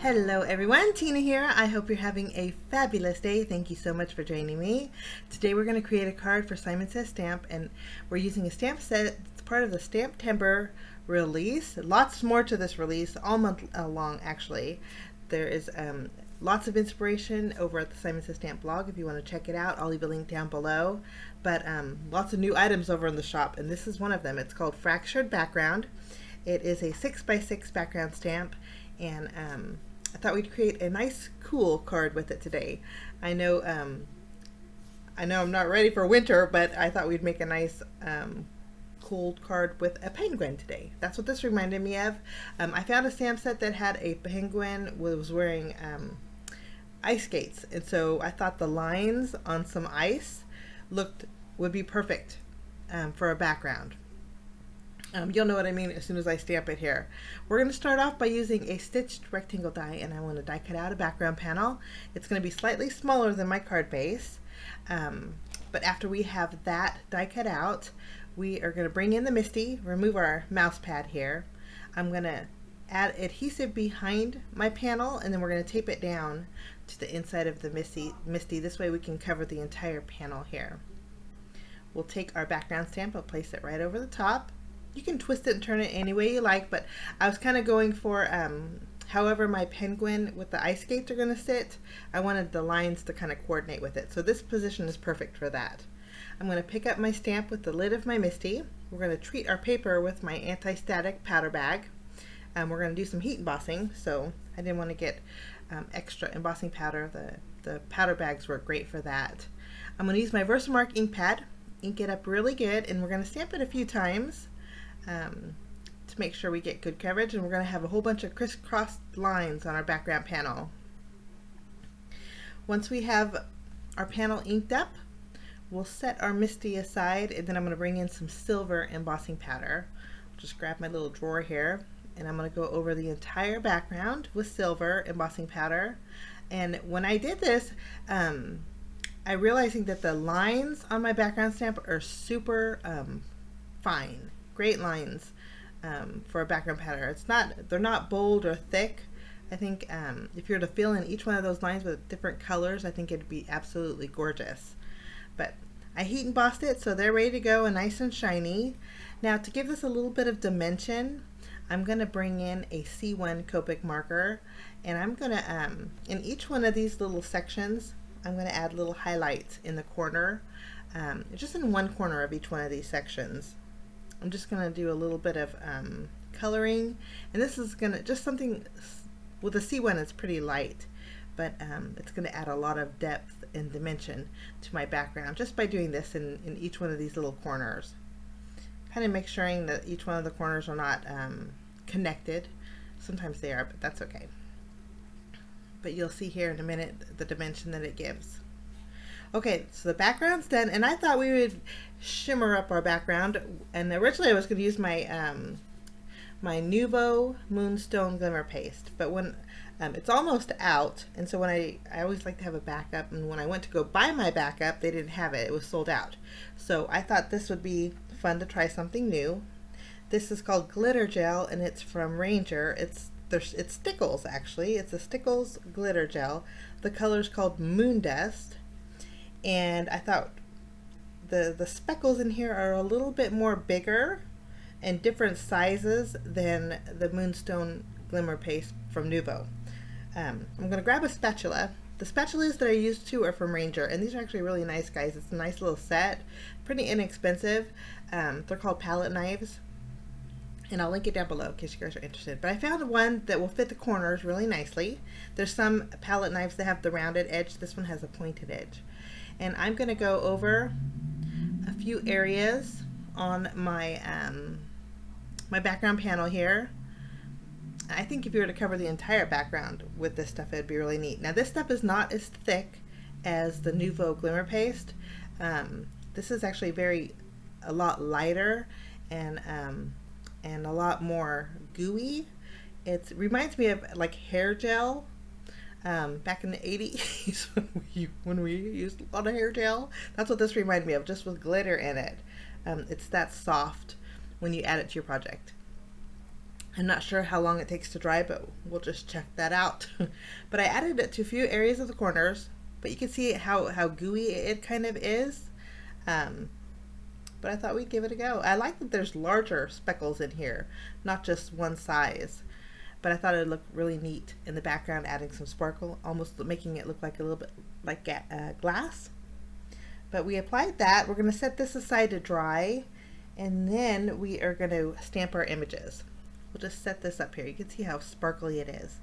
Hello everyone, Tina here. I hope you're having a fabulous day. Thank you so much for joining me. Today we're going to create a card for Simon Says Stamp, and we're using a stamp set. It's part of the STAMPtember release. Lots more to this release, all month long actually. There is lots of inspiration over at the Simon Says Stamp blog if you want to check it out. I'll leave a link down below. But lots of new items over in the shop, and this is one of them. It's called Fractured Background. It is a 6x6 background stamp, and I thought we'd create a nice cool card with it today. I know I'm not ready for winter, but I thought we'd make a nice cool card with a penguin today. That's what this reminded me of. I found a stamp set that had a penguin was wearing ice skates, and so I thought the lines on some ice would be perfect for a background. You'll know what I mean as soon as I stamp it here. We're going to start off by using a stitched rectangle die, and I want to die cut out a background panel. It's going to be slightly smaller than my card base, but after we have that die cut out, we are going to bring in the MISTI, remove our mouse pad here. I'm going to add adhesive behind my panel, and then we're going to tape it down to the inside of the MISTI. This way we can cover the entire panel here. We'll take our background stamp, I'll place it right over the top. You can twist it and turn it any way you like, but I was kind of going for however my penguin with the ice skates are going to sit. I wanted the lines to kind of coordinate with it, so this position is perfect for that. I'm going to pick up my stamp with the lid of my MISTI. We're going to treat our paper with my anti-static powder bag. We're going to do some heat embossing, so I didn't want to get extra embossing powder. The powder bags work great for that. I'm going to use my Versamark ink pad, ink it up really good, and we're going to stamp it a few times to make sure we get good coverage, and we're going to have a whole bunch of crisscrossed lines on our background panel. Once we have our panel inked up, we'll set our MISTI aside, and then I'm going to bring in some silver embossing powder. Just grab my little drawer here, and I'm going to go over the entire background with silver embossing powder. And when I did this, I realizing that the lines on my background stamp are super fine. Great lines for a background pattern. They're not bold or thick. I think if you were to fill in each one of those lines with different colors, I think it'd be absolutely gorgeous. But I heat embossed it, so they're ready to go and nice and shiny. Now, to give this a little bit of dimension, I'm going to bring in a C1 Copic marker, and I'm going to in each one of these little sections, I'm going to add little highlights in the corner, just in one corner of each one of these sections. I'm just going to do a little bit of coloring, and this is going to just something with the C1. It's pretty light, but it's going to add a lot of depth and dimension to my background just by doing this in each one of these little corners. Kind of make sure that each one of the corners are not connected. Sometimes they are, but that's okay. But you'll see here in a minute the dimension that it gives. Okay, so the background's done, and I thought we would shimmer up our background, and originally I was going to use my my Nuvo Moonstone Glimmer Paste, but when it's almost out, and so when I always like to have a backup, and when I went to go buy my backup, they didn't have it. It was sold out. So I thought this would be fun to try something new. This is called Glitter Gel, and it's from Ranger. It's Stickles, actually. It's a Stickles glitter gel. The color's called Moon Dust. And I thought the speckles in here are a little bit more bigger and different sizes than the Moonstone Glimmer Paste from Nuvo. I'm going to grab a spatula. The spatulas that I used are from Ranger, and these are actually really nice, guys. It's a nice little set, pretty inexpensive. They're called palette knives, and I'll link it down below in case you guys are interested. But I found one that will fit the corners really nicely. There's some palette knives that have the rounded edge. This one has a pointed edge. And I'm going to go over a few areas on my my background panel here. I think if you were to cover the entire background with this stuff, it'd be really neat. Now, this stuff is not as thick as the Nuvo Glimmer Paste. This is actually a lot lighter and a lot more gooey. It reminds me of like hair gel. Back in the 80s when we used a lot of hair gel. That's what this reminded me of, just with glitter in it. It's that soft when you add it to your project. I'm not sure how long it takes to dry, but we'll just check that out. But I added it to a few areas of the corners, but you can see how gooey it kind of is. But I thought we'd give it a go. I like that there's larger speckles in here, not just one size. But I thought it would look really neat in the background, adding some sparkle, almost making it look like a little bit like glass. But we applied that. We're going to set this aside to dry, and then we are going to stamp our images. We'll just set this up here. You can see how sparkly it is.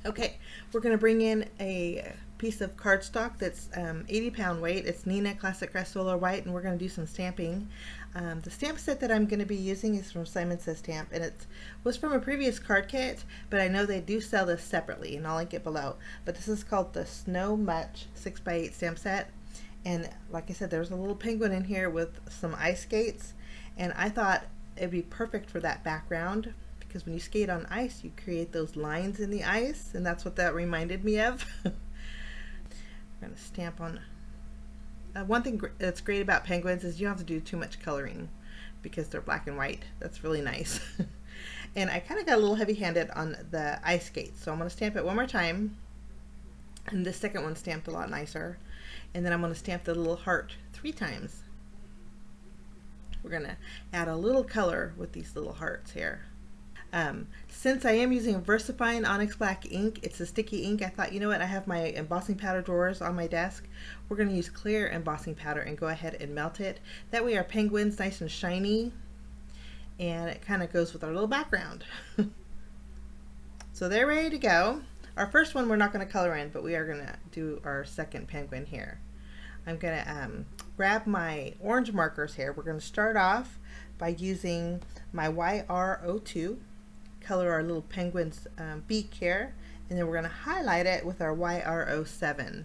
Okay, we're going to bring in a piece of cardstock that's 80-pound weight. It's Neenah Classic Crest Solar White, and we're going to do some stamping. The stamp set that I'm going to be using is from C&CT Stamp, and it was from a previous card kit, but I know they do sell this separately, and I'll link it below. But this is called the Snow Much 6x8 stamp set, and like I said, there's a little penguin in here with some ice skates, and I thought it'd be perfect for that background, because when you skate on ice, you create those lines in the ice, and that's what that reminded me of. We're going to stamp on. One thing that's great about penguins is you don't have to do too much coloring because they're black and white. That's really nice. And I kind of got a little heavy-handed on the ice skates, so I'm going to stamp it one more time. And this second one stamped a lot nicer. And then I'm going to stamp the little heart 3 times. We're going to add a little color with these little hearts here. Since I am using VersaFine Onyx Black ink, it's a sticky ink, I thought, you know what, I have my embossing powder drawers on my desk. We're going to use clear embossing powder and go ahead and melt it. That way our penguin's nice and shiny, and it kind of goes with our little background. So they're ready to go. Our first one we're not going to color in, but we are going to do our second penguin here. I'm going to grab my orange markers here. We're going to start off by using my YR02, color our little penguin's beak here, and then we're going to highlight it with our YR07.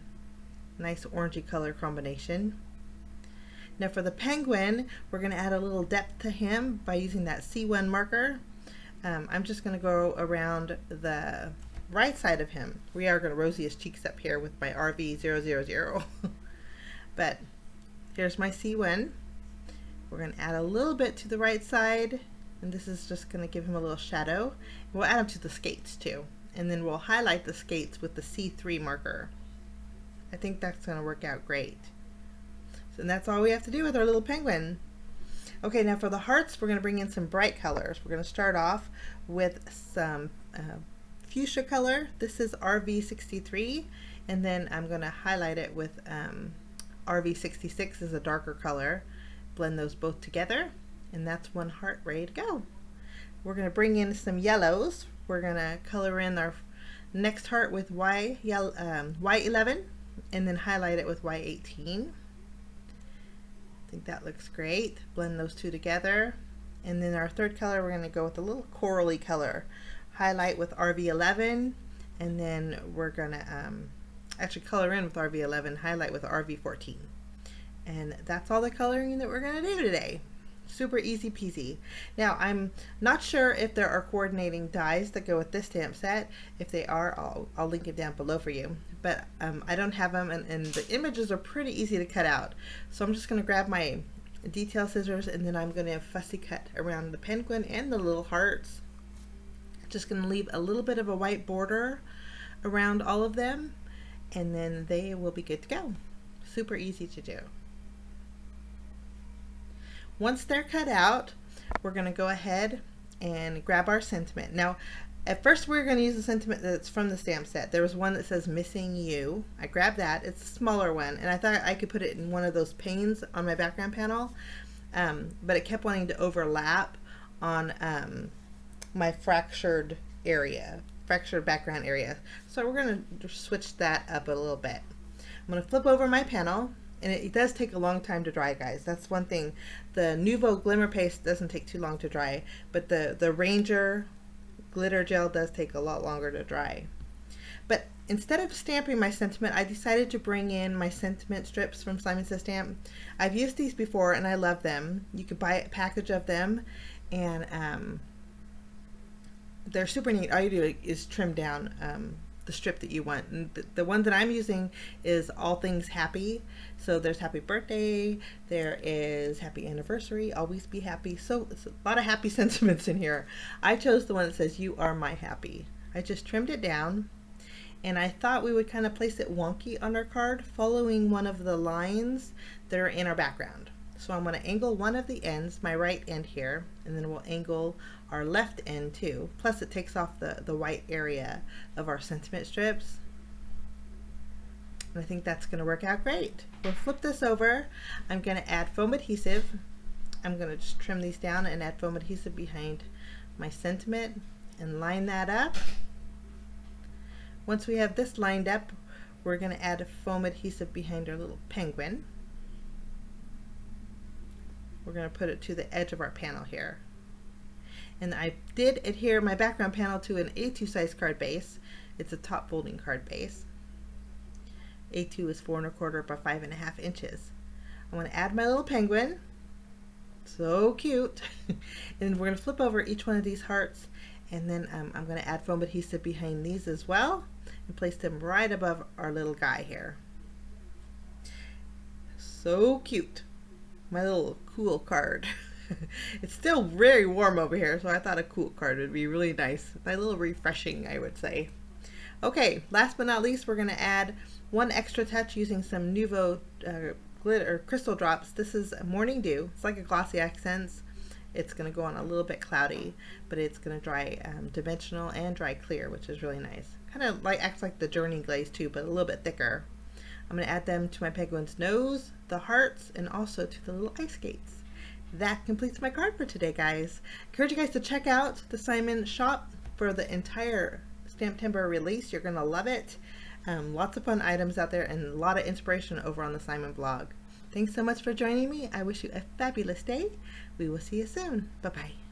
Nice orangey color combination. Now for the penguin, we're going to add a little depth to him by using that C1 marker. I'm just going to go around the right side of him. We are going to rosy his cheeks up here with my RV000. But here's my C1. We're going to add a little bit to the right side, and this is just going to give him a little shadow. We'll add them to the skates too, and then we'll highlight the skates with the C3 marker. I think that's going to work out great. So, and that's all we have to do with our little penguin. Okay, now for the hearts, we're going to bring in some bright colors. We're going to start off with some fuchsia color. This is RV63, and then I'm going to highlight it with RV66 is a darker color. Blend those both together, and that's one heart ready to go. We're going to bring in some yellows. We're going to color in our next heart with Y11, and then highlight it with Y18. I think that looks great. Blend those two together, and then our third color we're going to go with a little corally color. Highlight with RV11, and then we're going to actually color in with RV11, highlight with RV14. And that's all the coloring that we're going to do today. Super easy peasy. Now I'm not sure if there are coordinating dies that go with this stamp set. If they are, I'll link it down below for you. But I don't have them, and the images are pretty easy to cut out. So I'm just going to grab my detail scissors, and then I'm going to fussy cut around the penguin and the little hearts. Just going to leave a little bit of a white border around all of them, and then they will be good to go. Super easy to do. Once they're cut out, we're going to go ahead and grab our sentiment. Now, at first we were going to use the sentiment that's from the stamp set. There was one that says missing you. I grabbed that. It's a smaller one, and I thought I could put it in one of those panes on my background panel, but it kept wanting to overlap on my fractured background area. So we're going to switch that up a little bit. I'm going to flip over my panel, and it does take a long time to dry, guys. That's one thing. The Nuvo Glimmer Paste doesn't take too long to dry, but the Ranger glitter gel does take a lot longer to dry. But instead of stamping my sentiment, I decided to bring in my sentiment strips from C&CT Stamp. I've used these before and I love them. You could buy a package of them, and they're super neat. All you do is trim down the strip that you want. And the one that I'm using is all things happy. So there's happy birthday, there is happy anniversary, always be happy. So it's a lot of happy sentiments in here. I chose the one that says you are my happy. I just trimmed it down, and I thought we would kind of place it wonky on our card, following one of the lines that are in our background. So I'm going to angle one of the ends, my right end here, and then we'll angle our left end too. Plus it takes off the white area of our sentiment strips. And I think that's going to work out great. We'll flip this over. I'm going to add foam adhesive. I'm going to just trim these down and add foam adhesive behind my sentiment and line that up. Once we have this lined up, we're going to add a foam adhesive behind our little penguin. We're going to put it to the edge of our panel here. And I did adhere my background panel to an A2 size card base. It's a top folding card base. A2 is 4 1/4 by 5.5 inches. I want to add my little penguin. So cute. And we're going to flip over each one of these hearts, and then I'm going to add foam adhesive behind these as well and place them right above our little guy here. So cute. My little cool card. It's still very warm over here, so I thought a cool card would be really nice. A little refreshing, I would say. Okay, last but not least, we're going to add one extra touch using some Nuvo glitter crystal drops. This is Morning Dew. It's like a glossy accents. It's going to go on a little bit cloudy, but it's going to dry dimensional and dry clear, which is really nice. Kind of like acts like the Journey glaze too, but a little bit thicker. I'm going to add them to my penguin's nose, the hearts, and also to the little ice skates. That completes my card for today, guys. Encourage you guys to check out the Simon shop for the entire STAMPtember release. You're going to love it. Lots of fun items out there and a lot of inspiration over on the Simon blog. Thanks so much for joining me. I wish you a fabulous day. We will see you soon. Bye-bye.